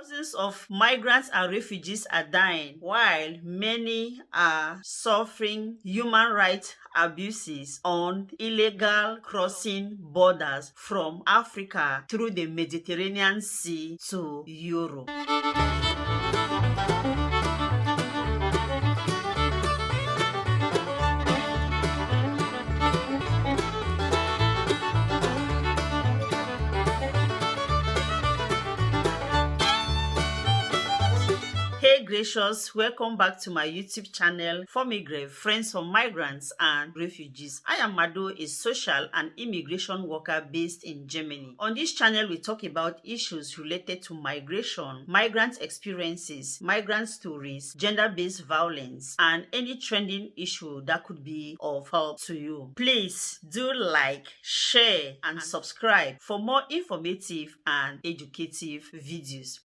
Thousands of migrants and refugees are dying, while many are suffering human rights abuses on illegal crossing borders from Africa through the Mediterranean Sea to Europe. Hey gracious, welcome back to my YouTube channel FORMIGREF, Friends of Migrants and Refugees. I am Mado, a social and immigration worker based in Germany. On this channel, we talk about issues related to migration, migrant experiences, migrant stories, gender-based violence, and any trending issue that could be of help to you. Please do like, share, and subscribe for more informative and educative videos.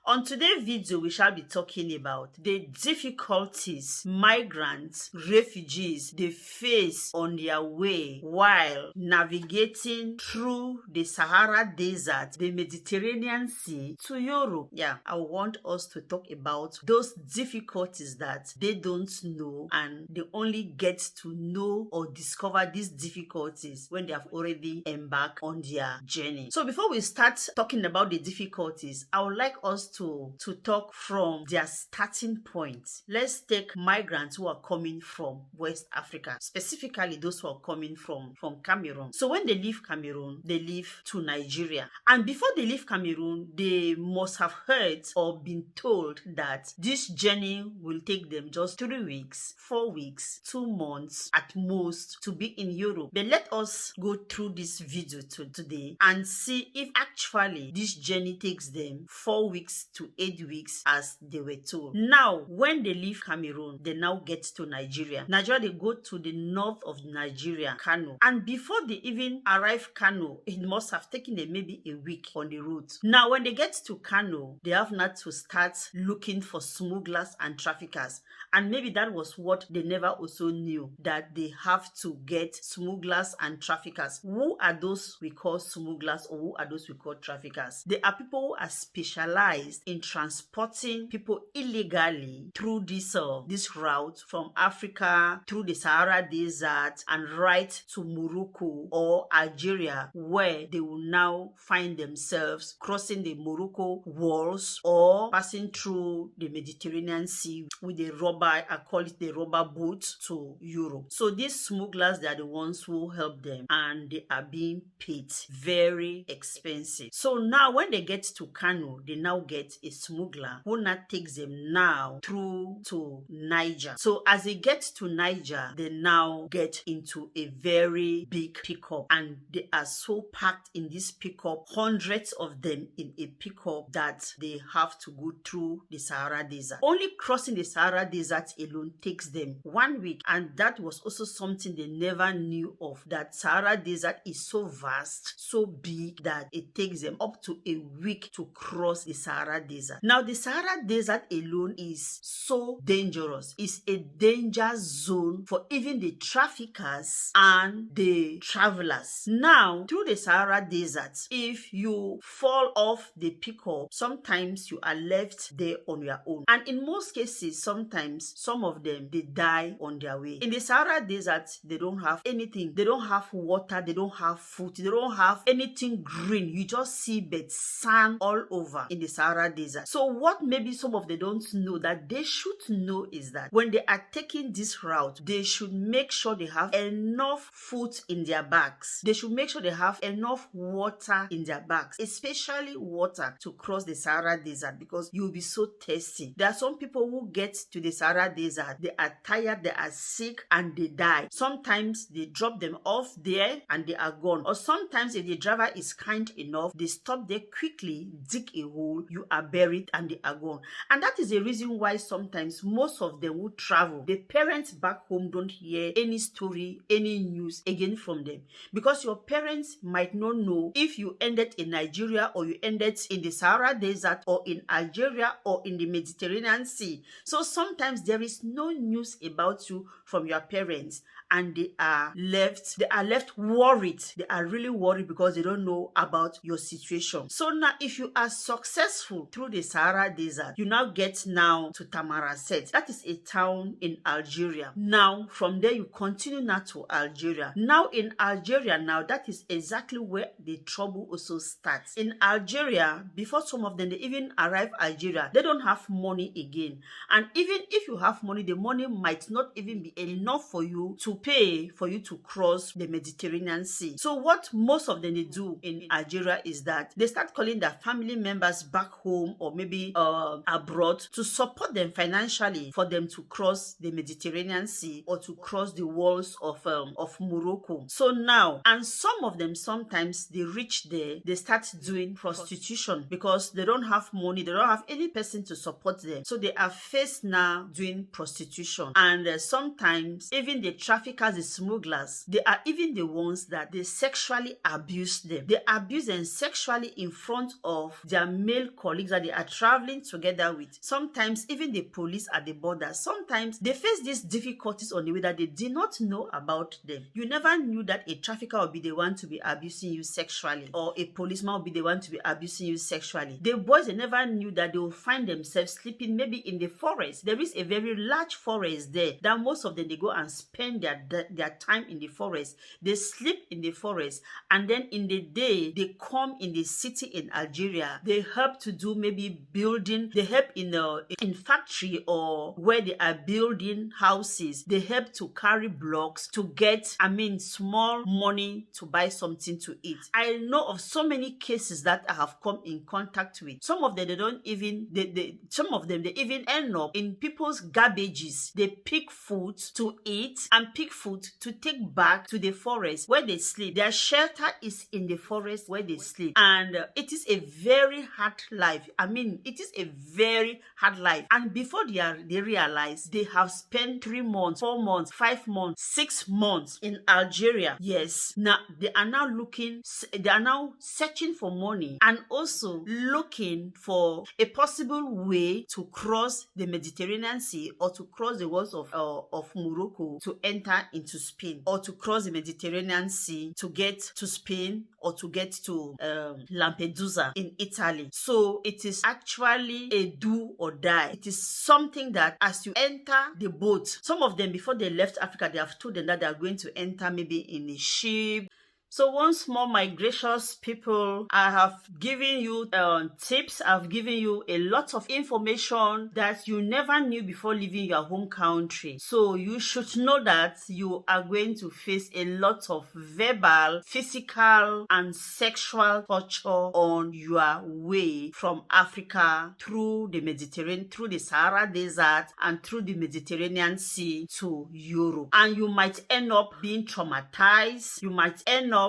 On today's video, we shall be talking about the difficulties migrants, refugees, they face on their way while navigating through the Sahara Desert, the Mediterranean Sea to Europe. Yeah, I want us to talk about those difficulties that they don't know, and they only get to know or discover these difficulties when they have already embarked on their journey. So before we start talking about the difficulties, I would like us to talk from their starting point. Let's take migrants who are coming from West Africa, specifically those who are coming from Cameroon. So when they leave Cameroon, they leave to Nigeria. And before they leave Cameroon, they must have heard or been told that this journey will take them just 3 weeks, 4 weeks, 2 months at most to be in Europe. But let us go through this video today and see if actually this journey takes them 4 weeks to 8 weeks as they were told. Now, when they leave Cameroon, they now get to Nigeria. Nigeria, they go to the north of Nigeria, Kano. And before they even arrive Kano, it must have taken them maybe a week on the route. Now, when they get to Kano, they have not to start looking for smugglers and traffickers. And maybe that was what they never also knew, that they have to get smugglers and traffickers. Who are those we call smugglers, or who are those we call traffickers? They are people who are specialized in transporting people illegally through this route from Africa through the Sahara Desert and right to Morocco or Algeria, where they will now find themselves crossing the Morocco walls or passing through the Mediterranean Sea with a rubber, I call it the rubber boat, to Europe. So these smugglers, they are the ones who help them, and they are being paid very expensive. So now when they get to Kano, they now get a smuggler who now takes them now through to Niger. So as they get to Niger, they now get into a very big pickup, and they are so packed in this pickup, hundreds of them in a pickup, that they have to go through the Sahara Desert. Only crossing the Sahara Desert alone takes them 1 week, and that was also something they never knew of, that Sahara Desert is so vast, so big, that it takes them up to a week to cross the Sahara Desert. Now, the Sahara Desert alone is so dangerous. It's a danger zone for even the traffickers and the travelers. Now, through the Sahara Desert, if you fall off the pickup, sometimes you are left there on your own. And in most cases, sometimes some of them, they die on their way. In the Sahara Desert, they don't have anything. They don't have water. They don't have food. They don't have anything green. You just see but sand all over in the Sahara Desert. So what maybe some of them don't know that they should know is that when they are taking this route, they should make sure they have enough food in their bags. They should make sure they have enough water in their bags, especially water, to cross the Sahara Desert, because you'll be so thirsty. There are some people who get to the Sahara Desert, they are tired, they are sick, and they die. Sometimes they drop them off there and they are gone. Or sometimes if the driver is kind enough, they stop there quickly, dig a hole, you are buried, and they are gone. And that is the reason why sometimes most of them who travel, the parents back home don't hear any story, any news again from them, because your parents might not know if you ended in Nigeria or you ended in the Sahara Desert or in Algeria or in the Mediterranean Sea. So sometimes there is no news about you from your parents, and they are left worried. They are really worried because they don't know about your situation. So now if you are successful through the Sahara Desert, you now get now to Tamarasset. That is a town in Algeria. Now from there you continue now to Algeria. Now in Algeria now, that is exactly where the trouble also starts. In Algeria, before some of them they even arrive Algeria, they don't have money again. And even if you have money, the money might not even be enough for you to pay for you to cross the Mediterranean Sea. So what most of them they do in Algeria is that they start calling their family members back home or maybe abroad to support them financially for them to cross the Mediterranean Sea or to cross the walls of Morocco. So now, and some of them sometimes they reach there, they start doing prostitution because they don't have money, they don't have any person to support them. So they are faced now doing prostitution. And sometimes even the traffickers, the smugglers, they are even the ones that they sexually abuse them. They abuse them sexually in front of their male colleagues that they are traveling together with. Sometimes even the police at the border, sometimes they face these difficulties on the way that they did not know about them. You never knew that a trafficker would be the one to be abusing you sexually, or a policeman would be the one to be abusing you sexually. The boys, they never knew that they will find themselves sleeping maybe in the forest. There is a very large forest there that most of them they go and spend their time in the forest. They sleep in the forest, and then in the day they come in the city in Algeria. They help to do maybe building. They help in factory or where they are building houses. They help to carry blocks to get small money to buy something to eat. I know of so many cases that I have come in contact with. Some of them they don't even some of them they even end up in people's garbages. They pick food to eat and pick food to take back to the forest where they sleep. Their shelter is in the forest where they sleep, and it is a very hard life. It is a very hard life. And before they realize, they have spent 3 months, 4 months, 5 months, 6 months in Algeria. Yes, now they are now searching for money and also looking for a possible way to cross the Mediterranean Sea or to cross the walls of Morocco to enter into Spain, or to cross the Mediterranean Sea to get to Spain or to get to Lampedusa in Italy. So it is actually a do or die. It is something that as you enter the boat, some of them before they left Africa, they have told them that they are going to enter maybe in a ship. So once more, my gracious people, I have given you tips. I've given you a lot of information that you never knew before leaving your home country. So you should know that you are going to face a lot of verbal, physical, and sexual torture on your way from Africa through the Mediterranean, through the Sahara Desert, and through the Mediterranean Sea to Europe. And you might end up being traumatized. You might end up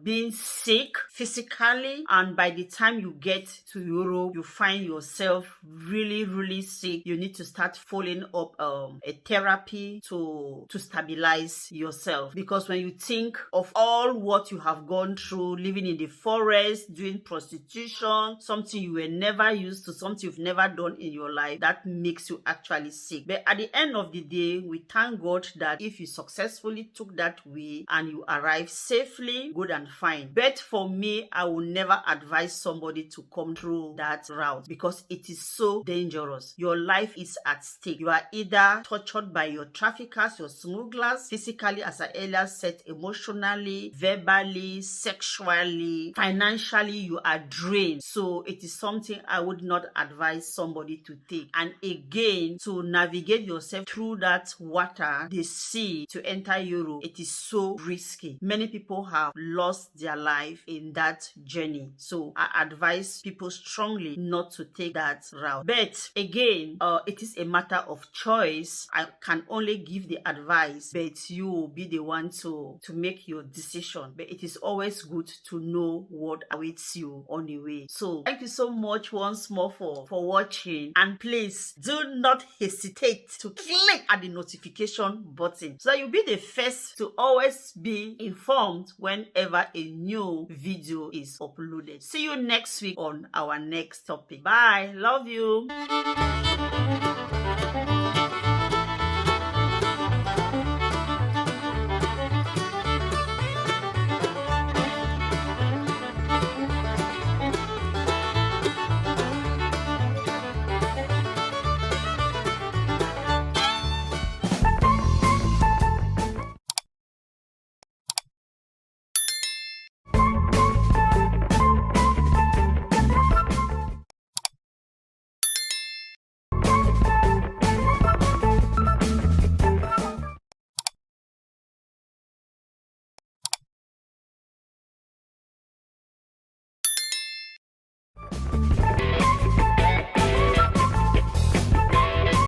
being sick physically, and by the time you get to Europe, you find yourself really, really sick. You need to start following up a therapy to stabilize yourself, because when you think of all what you have gone through, living in the forest, doing prostitution, something you were never used to, something you've never done in your life, that makes you actually sick. But at the end of the day, we thank God that if you successfully took that way and you arrive safely, good and fine. But for me, I will never advise somebody to come through that route because it is so dangerous. Your life is at stake. You are either tortured by your traffickers, your smugglers, physically, as I earlier said, emotionally, verbally, sexually, financially, you are drained. So it is something I would not advise somebody to take. And again, to navigate yourself through that water, the sea, to enter Europe, it is so risky. Many people have lost their life in that journey. So I advise people strongly not to take that route. But again, it is a matter of choice. I can only give the advice, but you will be the one to make your decision. But it is always good to know what awaits you on the way. So thank you so much once more for watching, and please do not hesitate to click at the notification button so that you'll be the first to always be informed whenever a new video is uploaded. See you next week on our next topic. Bye. Love you.